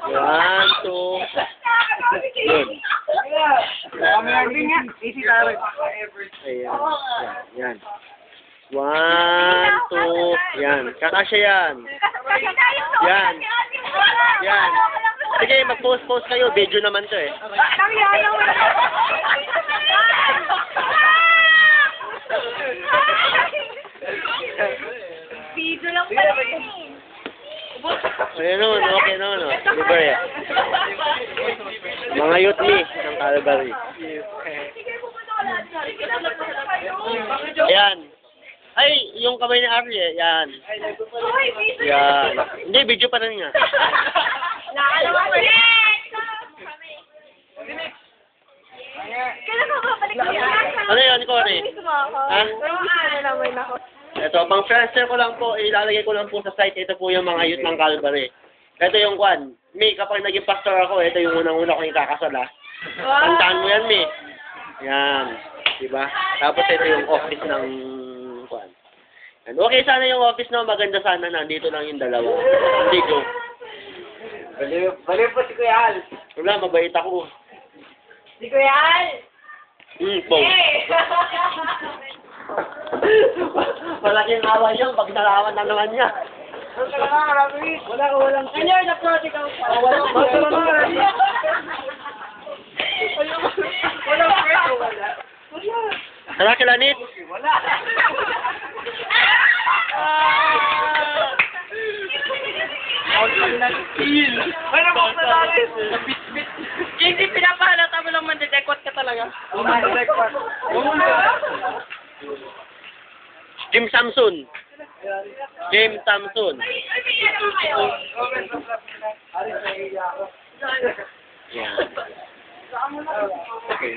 One, two. Yun. Ayan. Yan. One, two. Yan. Kakasya yan. Yan. Yan. Sige, mag-post kayo. Video naman to eh. Video lang pala yun. Ayun naman, okay naman, no? Diba eh? Mga youth me ng Calvary. Ayan. Ay, yung kamay ni Ari eh. Yan. Yan. Hindi, video pa rin nga. Kailan ka babalik ko yan? Ano yun, Cory? Ha? Ha? Ito, pang friendster ko lang po, ilalagay ko lang po sa site. Ito po yung mga youth ng Calvary. Ito yung kwan. Mi, kapag naging pastor ako, ito yung unang-una kong ikakasal, ha? Tandaan mo yan, Mi. Yan. Diba? Tapos ito yung office ng kwan. And okay sana yung office, no? Maganda sana. Nandito lang yung dalawa. Hindi ko. Baliw po si Kuya Al. Wala, mabait ako. Si Kuya Al! Po. Malaking awa yun pag nalaman na naman niya. Walang And you're the prodigal son. Walang pwesto, wala. Tara, kilanit. Wala. Ano ba sa natin? Bit-bit. Hindi pinapahalata mo lang mandedekwat ka talaga. Jim Samson. Jim Samson. Yan. Okay.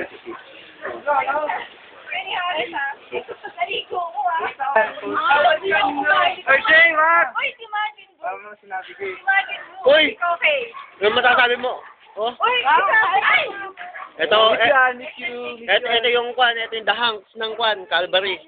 Ay, Jay, wag! Uy, si Martin. Tama sinabi ko eh. Martin. Uy! Okay. Yung matasabi mo. Oh. Uy, ay! Ito, Miss you. ito yung kwan. Ito yung the hanks ng kwan. Calvary.